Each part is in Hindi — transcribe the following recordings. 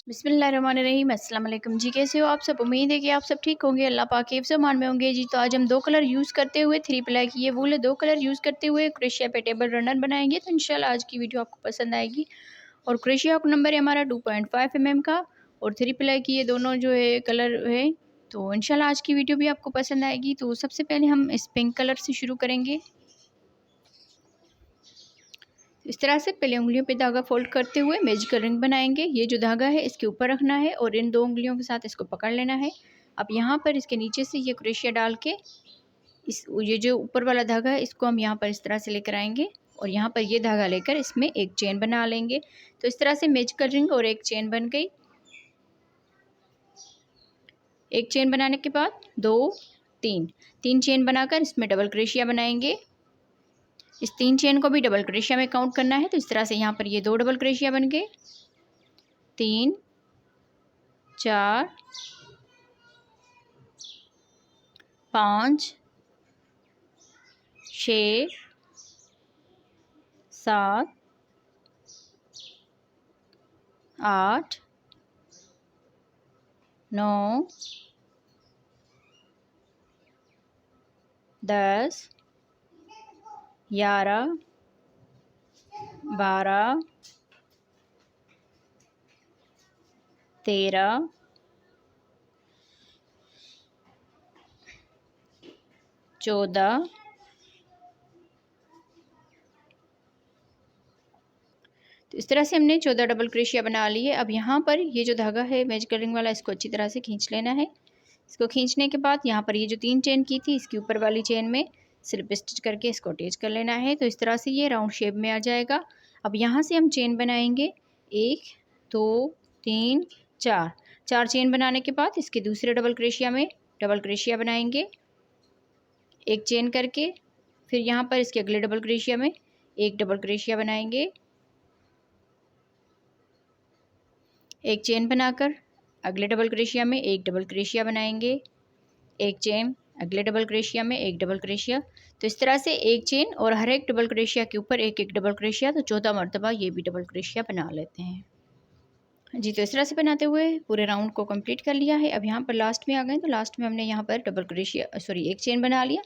बिस्मिल्लाहिर्रहमानिर्रहीम। अस्सलाम वालेकुम जी। कैसे हो आप सब? उम्मीद है कि आप सब ठीक होंगे, अल्लाह पाक के हिफ्ज़ मान में होंगे जी। तो आज हम 2 कलर यूज़ करते हुए 3 प्लाई की ये वूल है, 2 कलर यूज़ करते हुए क्रोशिया पे टेबल रनर बनाएंगे। तो इंशाल्लाह आज की वीडियो आपको पसंद आएगी। और क्रोशिया हुक नंबर है हमारा 2.5 mm का, और 3 प्लाई की ये दोनों जो है कलर है। तो इंशाल्लाह आज की वीडियो भी आपको पसंद आएगी। तो सबसे पहले हम इस पिंक कलर से शुरू करेंगे। इस तरह से पहले उंगलियों पे धागा फोल्ड करते हुए मैजिकल रिंग बनाएंगे। ये जो धागा है इसके ऊपर रखना है और इन 2 उंगलियों के साथ इसको पकड़ लेना है। अब यहाँ पर इसके नीचे से ये क्रोशिया डाल के ये जो ऊपर वाला धागा है इसको हम यहाँ पर इस तरह से लेकर आएंगे और यहाँ पर ये धागा लेकर इसमें एक चेन बना लेंगे। तो इस तरह से मैजिकल रिंग और एक चेन बन गई। एक चेन बनाने के बाद 2 3 चेन बनाकर इसमें डबल क्रोशिया बनाएंगे। इस 3 चेन को भी डबल क्रोशिया में काउंट करना है। तो इस तरह से यहाँ पर ये 2 डबल क्रोशिया बन गए। 3 4 5 6 7 8 9 10 11 12 13 14 तो इस तरह से हमने 14 डबल क्रोशिया बना ली है। अब यहाँ पर ये जो धागा है मैजिकल रिंग वाला इसको अच्छी तरह से खींच लेना है। इसको खींचने के बाद यहाँ पर ये जो 3 चेन की थी इसके ऊपर वाली चेन में स्लिप स्टिच करके इसको अटैच कर लेना है। तो इस तरह से ये राउंड शेप में आ जाएगा। अब यहाँ से हम चेन बनाएंगे 1 2 3 4 4 चेन बनाने के बाद इसके दूसरे डबल क्रोशिया में डबल क्रोशिया बनाएंगे एक चेन करके। फिर यहाँ पर इसके अगले डबल क्रोशिया में एक डबल क्रोशिया बनाएंगे, एक चेन बनाकर अगले डबल क्रोशिया में एक डबल क्रोशिया बनाएंगे, एक चेन अगले डबल क्रोशिया में एक डबल क्रोशिया। तो इस तरह से एक चेन और हर एक डबल क्रोशिया के ऊपर एक एक डबल क्रोशिया। तो 14 मरतबा ये भी डबल क्रोशिया बना लेते हैं जी। तो इस तरह से बनाते हुए पूरे राउंड को कंप्लीट कर लिया है। अब यहाँ पर लास्ट में आ गए। तो लास्ट में हमने यहाँ पर डबल क्रोशिया एक चेन बना लिया।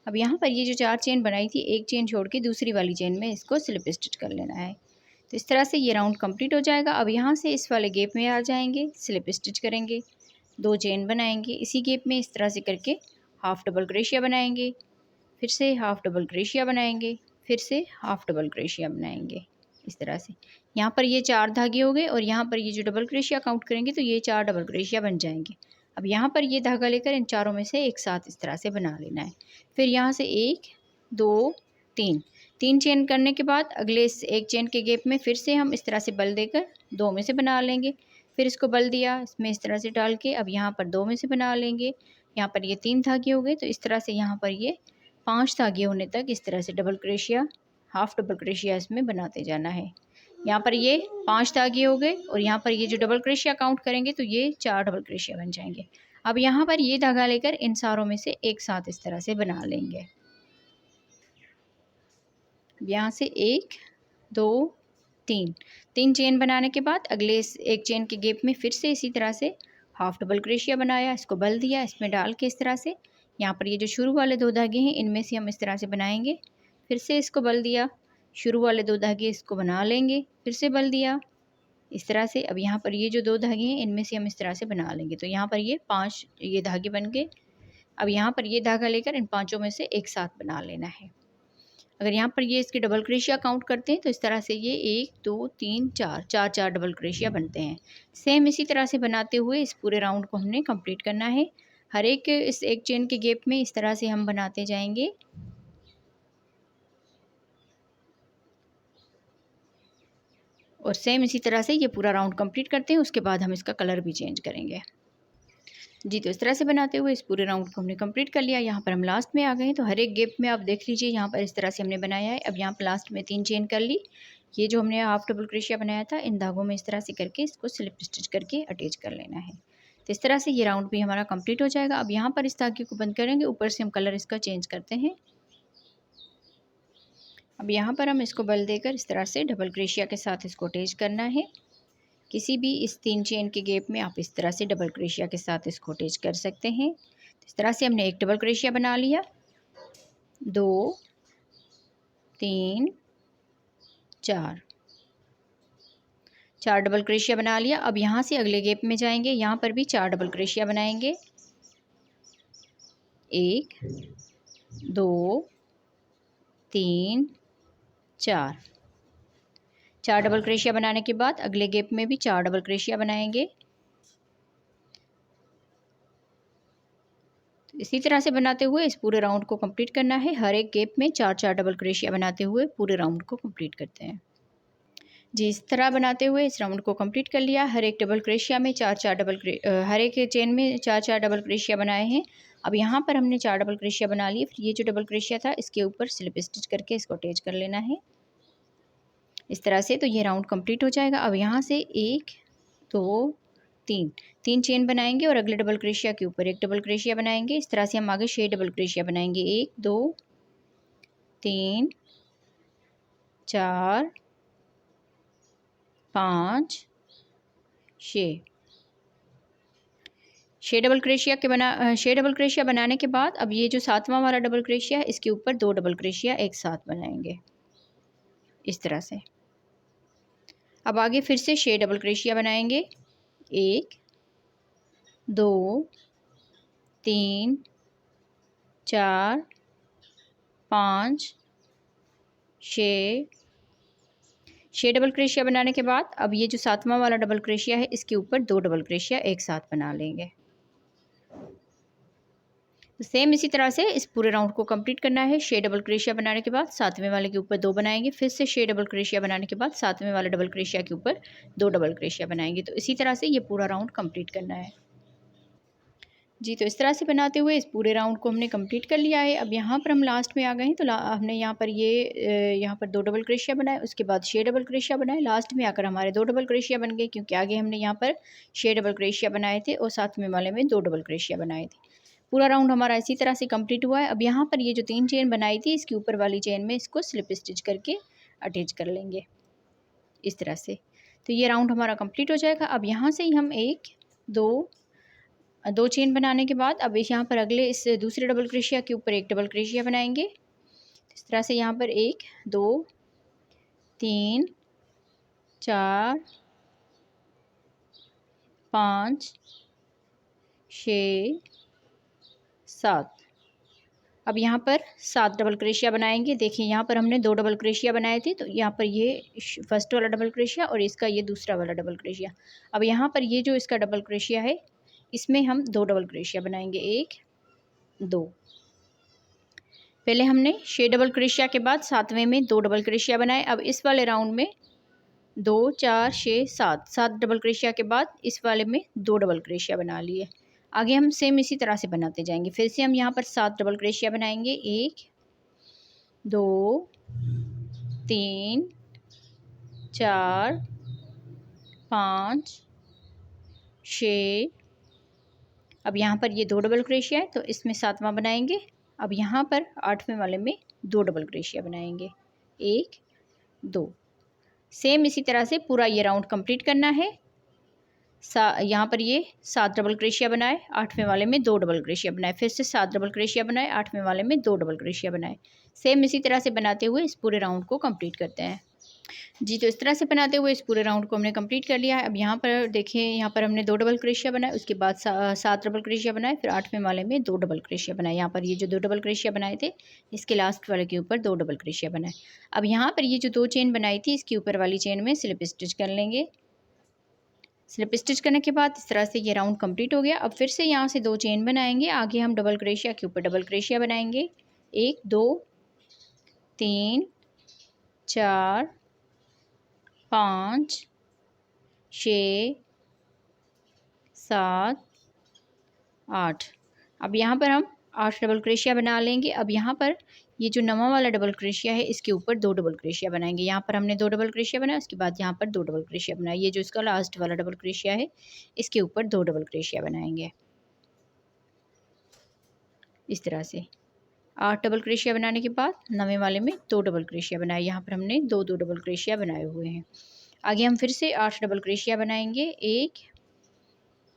अब यहाँ पर ये जो 4 चेन बनाई थी एक चेन छोड़ के दूसरी वाली चेन में इसको स्लिप स्टिच कर लेना है। तो इस तरह से ये राउंड कंप्लीट हो जाएगा। अब यहाँ से इस वाले गैप में आ जाएंगे, स्लिप स्टिच करेंगे, 2 चेन बनाएंगे, इसी गैप में इस तरह से करके हाफ डबल क्रोशिया बनाएंगे, फिर से हाफ डबल क्रोशिया बनाएंगे, फिर से हाफ डबल क्रोशिया बनाएंगे। इस तरह से यहाँ पर ये 4 धागे हो गए और यहाँ पर ये जो डबल क्रोशिया काउंट करेंगे तो ये 4 डबल क्रोशिया बन जाएंगे। अब यहाँ पर ये धागा लेकर इन चारों में से एक साथ इस तरह से बना लेना है। फिर यहाँ से 1 2 3 चेन करने के बाद अगले इस एक चेन के गैप में फिर से हम इस तरह से बल देकर 2 में से बना लेंगे। फिर इसको बल दिया इसमें इस तरह से डाल के अब यहाँ पर 2 में से बना लेंगे। यहाँ पर ये 3 धागे हो गए। तो इस तरह से यहाँ पर ये 5 धागे होने तक इस तरह से double crochet half double crochet इसमें बनाते जाना है। यहाँ पर ये 5 धागे हो गए और यहाँ पर ये जो डबल क्रोशिया काउंट करेंगे तो ये 4 डबल क्रोशिया बन जाएंगे। अब यहाँ पर ये धागा लेकर इन सारों में से एक साथ इस तरह से बना लेंगे। यहाँ से 1 2 3 चेन बनाने के बाद अगले इस एक चेन के गैप में फिर से इसी तरह से हाफ डबल क्रोशिया बनाया, इसको बल दिया, इसमें डाल के इस तरह से यहाँ पर ये जो शुरू वाले 2 धागे हैं इनमें से हम इस तरह से बनाएंगे। फिर से इसको बल दिया, शुरू वाले 2 धागे इसको बना लेंगे, फिर से बल दिया इस तरह से। अब यहाँ पर ये जो 2 धागे हैं इनमें से हम इस तरह से बना लेंगे। तो यहाँ पर ये 5 ये धागे बन गए। अब यहाँ पर ये धागा लेकर इन 5 में से एक साथ बना लेना है। अगर यहाँ पर ये इसके डबल क्रोशिया काउंट करते हैं तो इस तरह से ये 1 2 3 4 डबल क्रोशिया बनते हैं। सेम इसी तरह से बनाते हुए इस पूरे राउंड को हमने कंप्लीट करना है। हर एक इस एक चेन के गैप में इस तरह से हम बनाते जाएंगे। और सेम इसी तरह से ये पूरा राउंड कंप्लीट करते हैं। उसके बाद हम इसका कलर भी चेंज करेंगे जी। तो इस तरह से बनाते हुए इस पूरे राउंड को हमने कंप्लीट कर लिया। यहाँ पर हम लास्ट में आ गए हैं। तो हर एक गैप में आप देख लीजिए यहाँ पर इस तरह से हमने बनाया है। अब यहाँ पर लास्ट में 3 चेन कर ली। ये जो हमने हाफ डबल क्रोशिया बनाया था इन धागों में इस तरह से करके इसको स्लिप स्टिच करके अटैच कर लेना है। तो इस तरह से ये राउंड भी हमारा कंप्लीट हो जाएगा। अब यहाँ पर इस धागे को बंद करेंगे, ऊपर से हम कलर इसका चेंज करते हैं। अब यहाँ पर हम इसको बल देकर इस तरह से डबल क्रोशिया के साथ इसको अटैच करना है किसी भी इस 3 चेन के गैप में आप इस तरह से डबल क्रोशिया के साथ इसको अटैच कर सकते हैं। इस तरह से हमने एक डबल क्रोशिया बना लिया, 2 3 4 डबल क्रोशिया बना लिया। अब यहाँ से अगले गैप में जाएंगे, यहाँ पर भी 4 डबल क्रोशिया बनाएंगे, 1 2 3 4 डबल क्रोशिया बनाने के बाद अगले गैप में भी 4 डबल क्रोशिया बनाएंगे। तो इसी तरह से बनाते हुए इस पूरे राउंड को कंप्लीट करना है। हर एक गैप में 4 डबल क्रोशिया बनाते हुए पूरे राउंड को कंप्लीट करते हैं। जी, इस तरह बनाते हुए इस राउंड को कंप्लीट कर लिया। हर एक डबल क्रोशिया में हर एक चेन में 4 डबल क्रोशिया बनाए हैं। अब यहाँ पर हमने 4 डबल क्रोशिया बना लिए। फिर ये जो डबल क्रोशिया था इसके ऊपर स्लिप स्टिच करके इसको अटैच कर लेना है इस तरह से। तो ये राउंड कंप्लीट हो जाएगा। अब यहाँ से 1 2 3 चेन बनाएंगे और अगले डबल क्रोशिया के ऊपर एक डबल क्रोशिया बनाएंगे। इस तरह से हम आगे 6 डबल क्रोशिया बनाएंगे, 1 2 3 4 5 6 डबल क्रोशिया बनाने के बाद अब ये जो 7वां वाला डबल क्रोशिया है इसके ऊपर 2 डबल क्रोशिया एक साथ बनाएंगे इस तरह से। अब आगे फिर से 6 डबल क्रोशिया बनाएंगे, 1 2 3 4 5 6 डबल क्रोशिया बनाने के बाद अब ये जो 7वां वाला डबल क्रोशिया है इसके ऊपर 2 डबल क्रोशिया एक साथ बना लेंगे। सेम इसी तरह से इस पूरे राउंड को कंप्लीट करना है। 6 डबल क्रोशिया बनाने के बाद 7वें वाले के ऊपर 2 बनाएंगे, फिर से 6 डबल क्रोशिया बनाने के बाद 7वें वाले डबल क्रोशिया के ऊपर 2 डबल क्रोशिया बनाएंगे। तो इसी तरह से ये पूरा राउंड कंप्लीट करना है। जी, तो इस तरह से बनाते हुए इस पूरे राउंड को हमने कंप्लीट कर लिया है। अब यहाँ पर हम लास्ट में आ गए हैं। तो हमने यहाँ पर 2 डबल क्रोशिया बनाए, उसके बाद 6 डबल क्रोशिया बनाए, लास्ट में आकर हमारे 2 डबल क्रोशिया बन गए, क्योंकि आगे हमने यहाँ पर 6 डबल क्रोशिया बनाए थे और 7वें वाले में 2 डबल क्रोशिया बनाए थे। पूरा राउंड हमारा इसी तरह से कंप्लीट हुआ है। अब यहाँ पर ये जो 3 चेन बनाई थी इसके ऊपर वाली चेन में इसको स्लिप स्टिच करके अटैच कर लेंगे इस तरह से। तो ये राउंड हमारा कंप्लीट हो जाएगा। अब यहाँ से ही हम 1 2 चेन बनाने के बाद अब यहाँ पर अगले इस दूसरे डबल क्रोशिया के ऊपर एक डबल क्रोशिया बनाएंगे। इस तरह से यहाँ पर 1 2 3 4 5 6 7। अब यहाँ पर 7 डबल क्रोशिया बनाएंगे। देखिए यहाँ पर हमने 2 डबल क्रोशिया बनाए थे, तो यहाँ पर ये फर्स्ट वाला डबल क्रोशिया और इसका ये दूसरा वाला डबल क्रोशिया। अब यहाँ पर ये जो इसका डबल क्रोशिया है इसमें हम 2 डबल क्रोशिया बनाएंगे, 1 2। पहले हमने 6 डबल क्रोशिया के बाद 7वें में 2 डबल क्रोशिया बनाए। अब इस वाले राउंड में 2 4 6 7 डबल क्रोशिया के बाद इस वाले में 2 डबल क्रोशिया बना लिए। आगे हम सेम इसी तरह से बनाते जाएंगे। फिर से हम यहाँ पर 7 डबल क्रोशिया बनाएंगे, 1 2 3 4 5 6। अब यहाँ पर ये 2 डबल क्रोशिया है तो इसमें 7वां बनाएंगे। अब यहाँ पर 8वें वाले में 2 डबल क्रोशिया बनाएंगे, 1 2। सेम इसी तरह से पूरा ये राउंड कंप्लीट करना है। यहाँ पर ये 7 डबल क्रोशिया बनाए, 8वें वाले में 2 डबल क्रोशिया बनाए, फिर से 7 डबल क्रोशिया बनाए, 8वें वाले में 2 डबल क्रोशिया बनाए। सेम इसी तरह से बनाते हुए इस पूरे राउंड को कंप्लीट करते हैं। जी, तो इस तरह से बनाते हुए इस पूरे राउंड को हमने कंप्लीट कर लिया है। अब यहाँ पर देखिए, यहाँ पर हमने 2 डबल क्रोशिया बनाए, उसके बाद 7 डबल क्रोशिया बनाए, फिर 8वें वाले में 2 डबल क्रोशिया बनाए। यहाँ पर ये जो 2 डबल क्रोशिया बनाए थे इसके लास्ट वाले के ऊपर 2 डबल क्रोशिया बनाए। अब यहाँ पर ये जो 2 चेन बनाई थी इसके ऊपर वाली चेन में स्लिप स्टिच कर लेंगे। स्लिप स्टिच करने के बाद इस तरह से ये राउंड कंप्लीट हो गया। अब फिर से यहाँ से 2 चेन बनाएंगे, आगे हम डबल क्रोशिया के ऊपर डबल क्रोशिया बनाएंगे, 1 2 3 4 5 6 7 8। अब यहाँ पर हम 8 डबल क्रोशिया बना लेंगे। अब यहाँ पर ये जो 9वां वाला डबल क्रोशिया है इसके ऊपर 2 डबल क्रोशिया बनाएंगे। यहाँ पर हमने 2 डबल क्रोशिया बनाया, उसके बाद यहाँ पर 2 डबल क्रोशिया बनाया। ये जो इसका लास्ट वाला डबल क्रोशिया है इसके ऊपर 2 डबल क्रोशिया बनाएंगे इस तरह से। 8 डबल क्रोशिया बनाने के बाद 9वें वाले में 2 डबल क्रोशिया बनाए। यहाँ पर हमने 2 डबल क्रोशिया बनाए हुए हैं। आगे हम फिर से 8 डबल क्रोशिया बनाएंगे। 1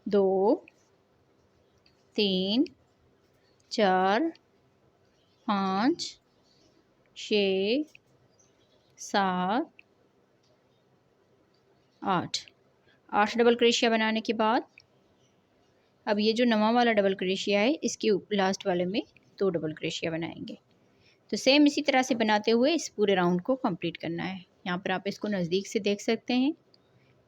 2 3 4 5 6 7 8 डबल क्रोशिया बनाने के बाद अब ये जो नवा वाला डबल क्रोशिया है इसके लास्ट वाले में 2 डबल क्रोशिया बनाएंगे। तो सेम इसी तरह से बनाते हुए इस पूरे राउंड को कंप्लीट करना है। यहाँ पर आप इसको नज़दीक से देख सकते हैं।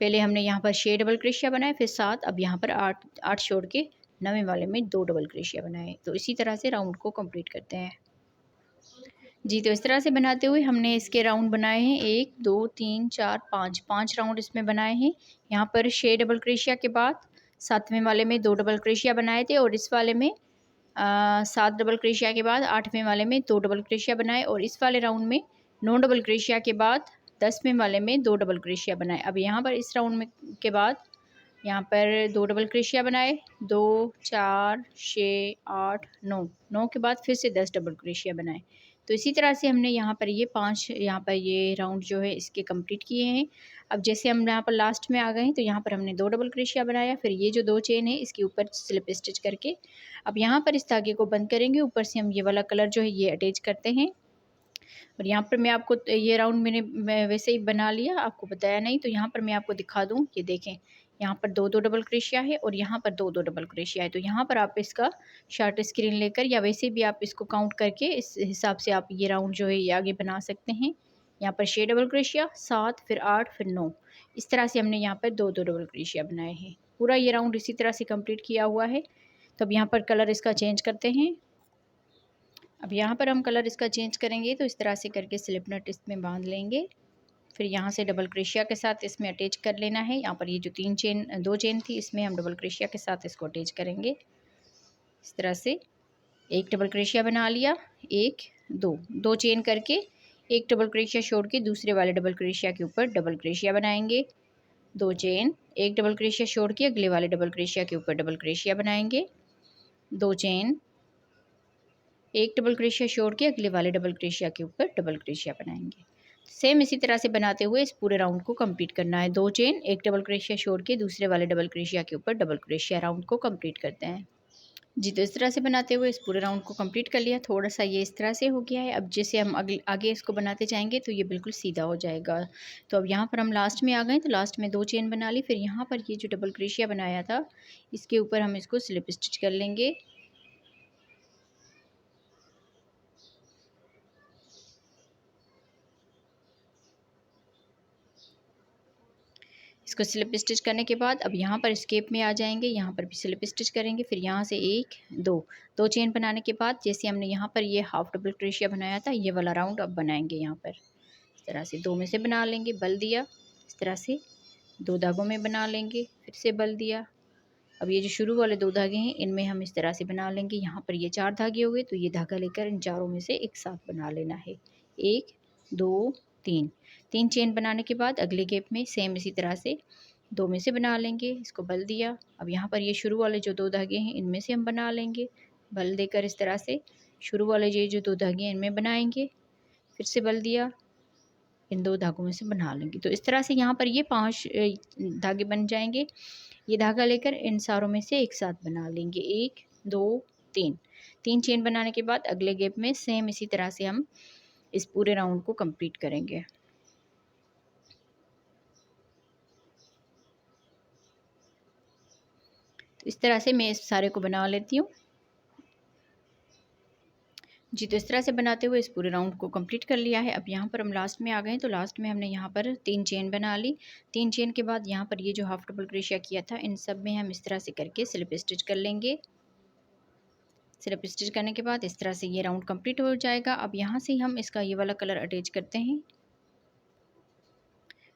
पहले हमने यहाँ पर 6 डबल क्रोशिया बनाए, फिर 7, अब यहाँ पर 8 छोड़ के नवे वाले में 2 डबल क्रोशिया बनाए। तो इसी तरह से राउंड को कंप्लीट करते हैं जी। तो इस तरह से बनाते हुए हमने इसके राउंड बनाए हैं 1 2 3 4 5 राउंड इसमें बनाए हैं। यहाँ पर 6 डबल क्रोशिया के बाद 7वें वाले में 2 डबल क्रोशिया बनाए थे और इस वाले में 7 डबल क्रोशिया के बाद 8वें वाले में 2 डबल क्रोशिया बनाए और इस वाले राउंड में 9 डबल क्रोशिया के बाद 10वें वाले में 2 डबल क्रोशिया बनाए। अब यहाँ पर इस राउंड में के बाद यहाँ पर 2 डबल क्रोशिया बनाए, 2 4 6 8 9 के बाद फिर से 10 डबल क्रोशिया बनाए। तो इसी तरह से हमने यहाँ पर ये राउंड जो है इसके कंप्लीट किए हैं। अब जैसे हम यहाँ पर लास्ट में आ गए हैं तो यहाँ पर हमने 2 डबल क्रोशिया बनाया, फिर ये जो 2 चेन है इसके ऊपर स्लिप स्टिच करके अब यहाँ पर इस धागे को बंद करेंगे। ऊपर से हम ये वाला कलर जो है ये अटैच करते हैं और यहाँ पर मैं आपको ये राउंड मैं वैसे ही बना लिया, आपको बताया नहीं, तो यहाँ पर मैं आपको दिखा दूँ। ये देखें यहाँ पर 2 डबल क्रोशिया है और यहाँ पर 2 डबल क्रोशिया है। तो यहाँ पर आप इसका शॉर्ट स्क्रीन लेकर या वैसे भी आप इसको काउंट करके इस हिसाब से आप ये राउंड जो है ये आगे बना सकते हैं। यहाँ पर 6 डबल क्रोशिया, 7 फिर 8 फिर 9, इस तरह से हमने यहाँ पर 2 डबल क्रोशिया बनाए हैं। पूरा ये राउंड इसी तरह से कंप्लीट किया हुआ है। तो अब यहाँ पर कलर इसका चेंज करते हैं। अब यहाँ पर हम कलर इसका चेंज करेंगे तो इस तरह से करके स्लिप नट इसमें बांध लेंगे, फिर यहाँ से डबल क्रोशिया के साथ इसमें अटैच कर लेना है। यहाँ पर ये जो 2 चेन थी इसमें हम डबल क्रोशिया के साथ इसको अटैच करेंगे। इस तरह से एक डबल क्रोशिया बना लिया, 1 2 चेन करके एक डबल क्रोशिया छोड़ के दूसरे वाले डबल क्रोशिया के ऊपर डबल क्रोशिया बनाएंगे। 2 चेन, एक डबल क्रोशिया छोड़ के अगले वाले डबल क्रोशिया के ऊपर डबल क्रोशिया बनाएंगे। 2 चेन, एक डबल क्रोशिया छोड़ के अगले वाले डबल क्रोशिया के ऊपर डबल क्रोशिया बनाएंगे। सेम इसी तरह से बनाते हुए इस पूरे राउंड को कंप्लीट करना है। 2 चेन, एक डबल क्रोशिया छोड़ के दूसरे वाले डबल क्रोशिया के ऊपर डबल क्रोशिया राउंड को कंप्लीट करते हैं जी। तो इस तरह से बनाते हुए इस पूरे राउंड को कंप्लीट कर लिया। थोड़ा सा ये इस तरह से हो गया है। अब जैसे हम आगे इसको बनाते जाएंगे तो ये बिल्कुल सीधा हो जाएगा। तो अब यहाँ पर हम लास्ट में आ गए, तो लास्ट में 2 चेन बना ली, फिर यहाँ पर ये जो डबल क्रोशिया बनाया था इसके ऊपर हम इसको स्लिप स्टिच कर लेंगे। इसको स्लिप स्टिच करने के बाद अब यहाँ पर स्केप में आ जाएंगे, यहाँ पर भी स्लिप स्टिच करेंगे, फिर यहाँ से 1 2 चेन बनाने के बाद जैसे हमने यहाँ पर ये हाफ डबल क्रोशिया बनाया था ये वाला राउंड अब बनाएंगे। यहाँ पर इस तरह से 2 में से बना लेंगे, बल दिया, इस तरह से 2 धागों में बना लेंगे, फिर से बल दिया। अब ये जो शुरू वाले 2 धागे हैं इनमें हम इस तरह से बना लेंगे। यहाँ पर ये 4 धागे हो गए तो ये धागा लेकर इन चारों में से एक साथ बना लेना है। 1 2 3 चेन बनाने के बाद अगले गैप में सेम इसी तरह से 2 में से बना लेंगे, इसको बल दिया। अब यहाँ पर ये शुरू वाले जो 2 धागे हैं इनमें से हम बना लेंगे, बल देकर इस तरह से शुरू वाले ये जो 2 धागे हैं इनमें बनाएंगे, फिर से बल दिया, इन 2 धागों में से बना लेंगे। तो इस तरह से यहाँ पर ये 5 धागे बन जाएंगे। ये धागा लेकर इन सारों में से एक साथ बना लेंगे। 1 2 3 चेन बनाने के बाद अगले गैप में सेम इसी तरह से हम इस पूरे राउंड को कंप्लीट करेंगे। तो इस तरह से मैं इस सारे को बना लेती हूँ जी। तो इस तरह से बनाते हुए इस पूरे राउंड को कंप्लीट कर लिया है। अब यहाँ पर हम लास्ट में आ गए, तो लास्ट में हमने यहाँ पर 3 चेन बना ली। 3 चेन के बाद यहाँ पर ये जो हाफ डबल क्रोशिया किया था इन सब में हम इस तरह से करके स्लिप स्टिच कर लेंगे। स्लिप स्टिच करने के बाद इस तरह से ये राउंड कंप्लीट हो जाएगा। अब यहाँ से हम इसका ये वाला कलर अटैच करते हैं।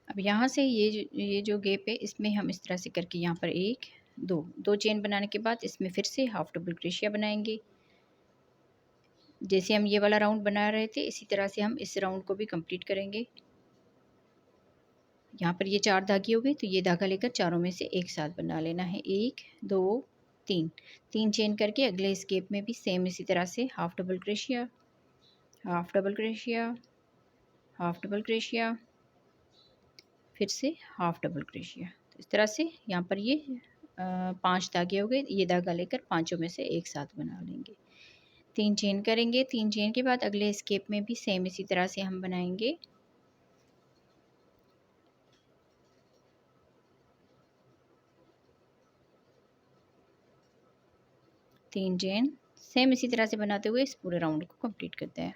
अब यहाँ से ये जो गैप है इसमें हम इस तरह से करके यहाँ पर 1 2 चेन बनाने के बाद इसमें फिर से हाफ डबल क्रोशिया बनाएंगे। जैसे हम ये वाला राउंड बना रहे थे इसी तरह से हम इस राउंड को भी कंप्लीट करेंगे। यहाँ पर ये 4 धागे हो गए तो ये धागा लेकर चारों में से एक साथ बना लेना है। 1 2 3 चेन करके अगले स्केप में भी सेम इसी तरह से half double crochet, half double crochet, half double crochet, फिर से हाफ डबल क्रोशिया। तो इस तरह से यहाँ पर ये 5 धागे हो गए। ये धागा लेकर पांचों में से एक साथ बना लेंगे। 3 चेन करेंगे। 3 चेन के बाद अगले स्केप में भी सेम इसी तरह से हम बनाएंगे। तीन चेन सेम इसी तरह से बनाते हुए इस पूरे राउंड को कंप्लीट करते हैं।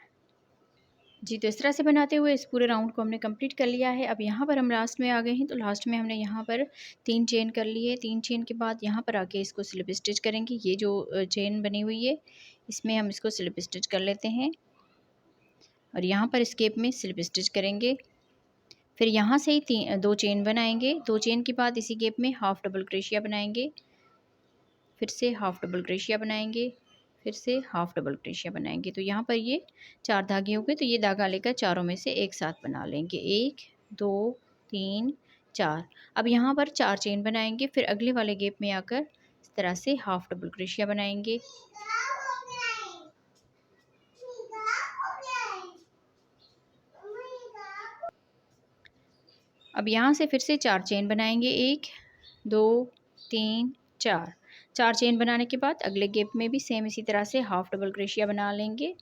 जी, तो इस तरह से बनाते हुए इस पूरे राउंड को हमने कंप्लीट कर लिया है। अब यहाँ पर हम लास्ट में आ गए हैं। तो लास्ट में हमने यहाँ पर 3 चेन कर ली है। 3 चेन के बाद यहाँ पर आके इसको स्लिप स्टिच करेंगे। ये जो चेन बनी हुई है इसमें हम इसको स्लिप स्टिच कर लेते हैं और यहाँ पर स्केप में स्लिप स्टिच करेंगे। फिर यहाँ से ही 2 चेन बनाएंगे। 2 चेन के बाद इसी गैप में हाफ डबल क्रोशिया बनाएंगे। फिर से हाफ डबल क्रोशिया बनाएंगे। फिर से हाफ डबल क्रोशिया बनाएंगे। तो यहाँ पर ये 4 धागे हो गए। तो ये धागा लेकर चारों में से एक साथ बना लेंगे। 1 2 3 4। अब यहाँ पर 4 चेन बनाएंगे। फिर अगले वाले गैप में आकर इस तरह से हाफ डबल क्रोशिया बनाएंगे। अब यहाँ से फिर से 4 चेन बनाएंगे। 1 2 3 4। 4 चेन बनाने के बाद अगले गैप में भी सेम इसी तरह से हाफ डबल क्रोशिया बना लेंगे।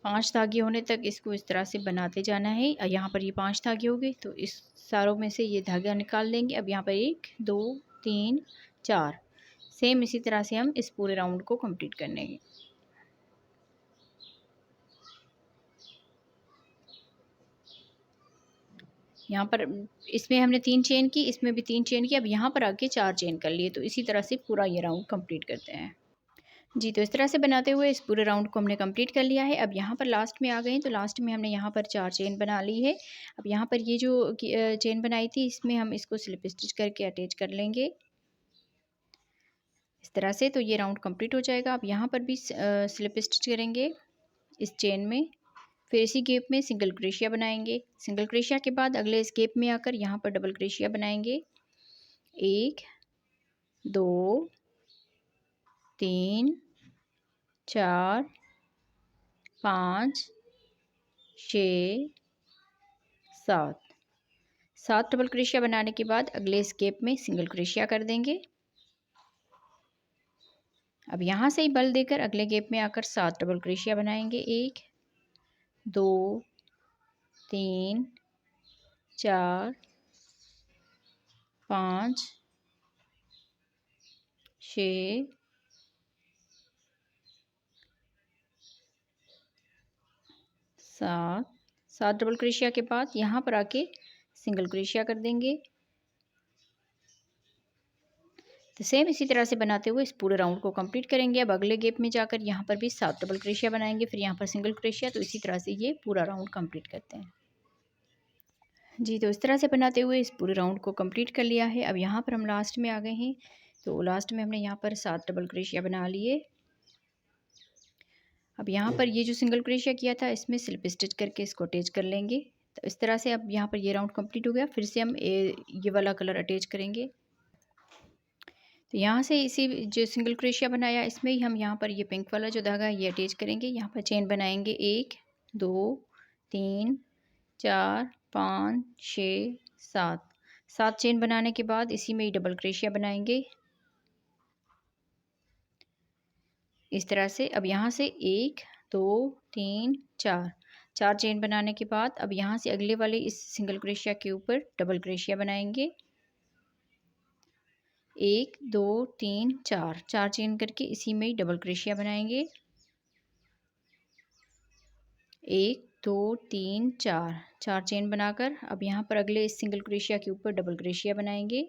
5 धागे होने तक इसको इस तरह से बनाते जाना है। यहाँ पर ये 5 धागे हो गए। तो इस सारों में से ये धागा निकाल लेंगे। अब यहाँ पर 1 2 3 4 सेम इसी तरह से हम इस पूरे राउंड को कंप्लीट करने हैं। यहाँ पर इसमें हमने 3 चेन की, इसमें भी 3 चेन की। अब यहाँ पर आके 4 चेन कर लिए। तो इसी तरह से पूरा ये राउंड कंप्लीट करते हैं। जी, तो इस तरह से बनाते हुए इस पूरे राउंड को हमने कंप्लीट कर लिया है। अब यहाँ पर लास्ट में आ गए हैं। तो लास्ट में हमने यहाँ पर 4 चेन बना ली है। अब यहाँ पर ये जो चेन बनाई थी इसमें हम इसको स्लिप स्टिच करके अटैच कर लेंगे इस तरह से। तो ये राउंड कंप्लीट हो जाएगा। अब यहाँ पर भी स्लिप स्टिच करेंगे इस चेन में। फिर इसी गैप में सिंगल क्रोशिया बनाएंगे। सिंगल क्रोशिया के बाद अगले इस गैप में आकर यहाँ पर डबल क्रोशिया बनाएंगे। 1 2 3 4 5 6 7। 7 डबल क्रोशिया बनाने के बाद अगले स्केप में सिंगल क्रोशिया कर देंगे। अब यहाँ से ही बल देकर अगले गैप में आकर 7 डबल क्रोशिया बनाएंगे। 1 2 3 4 5 6 7। 7 डबल क्रोशिया के बाद यहाँ पर आके सिंगल क्रोशिया कर देंगे। तो सेम इसी तरह से बनाते हुए इस पूरे राउंड को कंप्लीट करेंगे। अब अगले गैप में जाकर यहाँ पर भी 7 डबल क्रोशिया बनाएंगे। फिर यहाँ पर सिंगल क्रोशिया। तो इसी तरह से ये पूरा राउंड कंप्लीट करते हैं। जी, तो इस तरह से बनाते हुए इस पूरे राउंड को कंप्लीट कर लिया है। अब यहाँ पर हम लास्ट में आ गए हैं। तो लास्ट में हमने यहाँ पर 7 डबल क्रोशिया बना लिए। अब यहाँ पर ये जो सिंगल क्रोशिया किया था इसमें स्लिप स्टिच करके इसको अटैच कर लेंगे। तो इस तरह से अब यहाँ पर ये राउंड कंप्लीट हो गया। फिर से हम ये वाला कलर अटैच करेंगे। तो यहाँ से इसी जो सिंगल क्रोशिया बनाया इसमें ही हम यहाँ पर ये पिंक वाला जो धागा है ये अटैच करेंगे। यहाँ पर चेन बनाएंगे 1 2 3 4 5 6 7। 7 चेन बनाने के बाद इसी में ही डबल क्रोशिया बनाएंगे इस तरह से। अब यहाँ से 1 2 3 4। 4 चेन बनाने के बाद अब यहाँ से अगले वाले इस सिंगल क्रोशिया के ऊपर डबल क्रोशिया बनाएंगे। 1 2 3 4। 4 चेन करके इसी में ही डबल क्रोशिया बनाएंगे। 1 2 3 4। 4 चेन बनाकर अब यहाँ पर अगले इस सिंगल क्रोशिया के ऊपर डबल क्रोशिया बनाएंगे।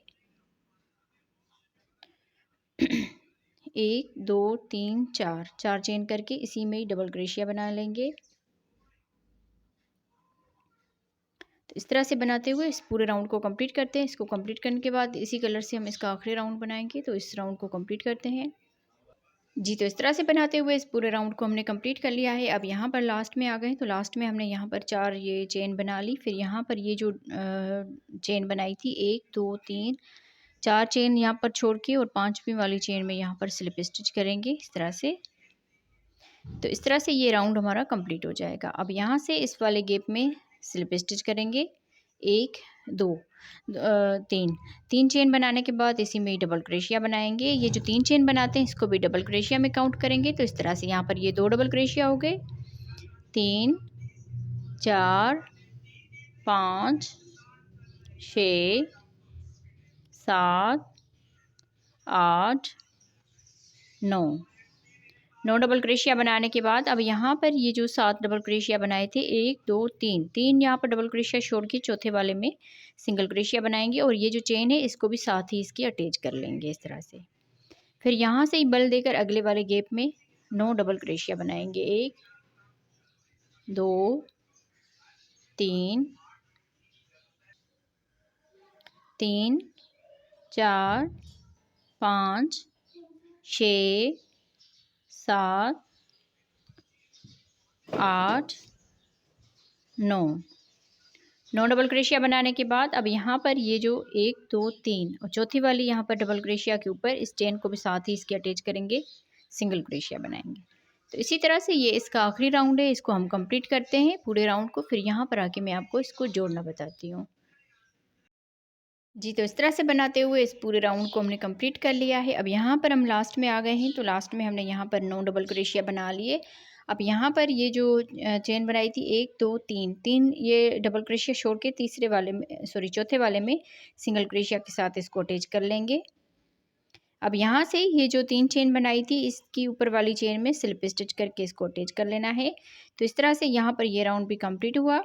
1 2 3 4। 4 चेन करके इसी में ही डबल क्रोशिया बना लेंगे। तो इस तरह से बनाते हुए इस पूरे राउंड को कंप्लीट करते हैं। इसको कंप्लीट करने के बाद इसी कलर से हम इसका आखिरी राउंड बनाएंगे। तो इस राउंड को कंप्लीट करते हैं। जी, तो इस तरह से बनाते हुए इस पूरे राउंड को हमने कंप्लीट कर लिया है। अब यहाँ पर लास्ट में आ गए। तो लास्ट में हमने यहाँ पर 4 ये चेन बना ली। फिर यहाँ पर ये जो चेन बनाई थी 1 2 3 4 चेन यहाँ पर छोड़ के और 5वीं वाली चेन में यहाँ पर स्लिप स्टिच करेंगे इस तरह से। तो इस तरह से ये राउंड हमारा कंप्लीट हो जाएगा। अब यहाँ से इस वाले गैप में स्लिप स्टिच करेंगे, 1 2 3 3 चेन बनाने के बाद इसी में डबल क्रोशिया बनाएंगे। ये जो 3 चेन बनाते हैं इसको भी डबल क्रोशिया में काउंट करेंगे। तो इस तरह से यहाँ पर ये 2 डबल क्रोशिया हो गए, 3 4 5 6 7 8 9 9 डबल क्रोशिया बनाने के बाद अब यहाँ पर ये जो 7 डबल क्रोशिया बनाए थे, 1 2 3 3 यहाँ पर डबल क्रोशिया छोड़ के चौथे वाले में सिंगल क्रोशिया बनाएंगे और ये जो चेन है इसको भी साथ ही इसकी अटैच कर लेंगे इस तरह से। फिर यहाँ से ही बल देकर अगले वाले गैप में 9 डबल क्रोशिया बनाएंगे, 1 2 3 3 4 5 6 7 8 9 9 डबल क्रोशिया बनाने के बाद अब यहाँ पर ये जो 1 2 3 और चौथी वाली यहाँ पर डबल क्रोशिया के ऊपर इस चेन को भी साथ ही इसके अटैच करेंगे, सिंगल क्रोशिया बनाएंगे। तो इसी तरह से ये इसका आखिरी राउंड है, इसको हम कंप्लीट करते हैं पूरे राउंड को। फिर यहाँ पर आके मैं आपको इसको जोड़ना बताती हूँ। जी, तो इस तरह से बनाते हुए इस पूरे राउंड को हमने कंप्लीट कर लिया है। अब यहाँ पर हम लास्ट में आ गए हैं, तो लास्ट में हमने यहाँ पर 9 डबल क्रोशिया बना लिए। अब यहाँ पर ये जो चेन बनाई थी 1 2 3 3 ये डबल क्रोशिया छोड़ के तीसरे वाले में चौथे वाले में सिंगल क्रोशिया के साथ इसको अटैच कर लेंगे। अब यहाँ से ये जो 3 चेन बनाई थी इसकी ऊपर वाली चेन में स्लिप स्टिच करके इसको अटैच कर लेना है। तो इस तरह से यहाँ पर ये राउंड भी कंप्लीट हुआ।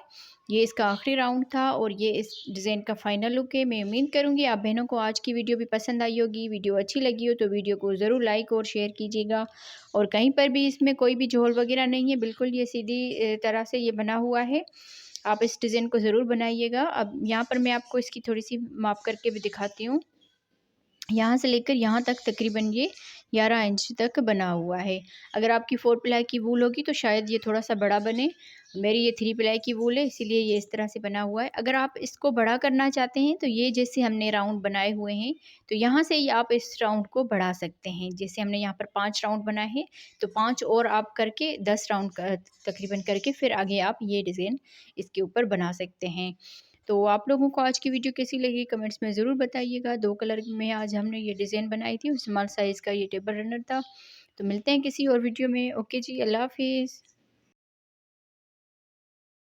ये इसका आखिरी राउंड था और ये इस डिज़ाइन का फाइनल लुक है। मैं उम्मीद करूँगी आप बहनों को आज की वीडियो भी पसंद आई होगी। वीडियो अच्छी लगी हो तो वीडियो को ज़रूर लाइक और शेयर कीजिएगा। और कहीं पर भी इसमें कोई भी झोल वगैरह नहीं है, बिल्कुल ये सीधी तरह से ये बना हुआ है। आप इस डिज़ाइन को ज़रूर बनाइएगा। अब यहाँ पर मैं आपको इसकी थोड़ी सी माप करके भी दिखाती हूँ। यहाँ से लेकर यहाँ तक तकरीबन ये 11 इंच तक बना हुआ है। अगर आपकी 4 प्लाई की वूल होगी तो शायद ये थोड़ा सा बड़ा बने। मेरी ये 3 प्लाई की वूल है इसीलिए ये इस तरह से बना हुआ है। अगर आप इसको बड़ा करना चाहते हैं तो ये जैसे हमने राउंड बनाए हुए हैं तो यहाँ से ही आप इस राउंड को बढ़ा सकते हैं। जैसे हमने यहाँ पर 5 राउंड बनाए हैं तो 5 और आप करके 10 राउंड तकरीबन करके फिर आगे आप ये डिज़ाइन इसके ऊपर बना सकते हैं। तो आप लोगों को आज की वीडियो कैसी लगी कमेंट्स में ज़रूर बताइएगा। 2 कलर में आज हमने ये डिज़ाइन बनाई थी, स्मॉल साइज़ का ये टेबल रनर था। तो मिलते हैं किसी और वीडियो में। ओके जी, अल्लाह हाफ़िज़।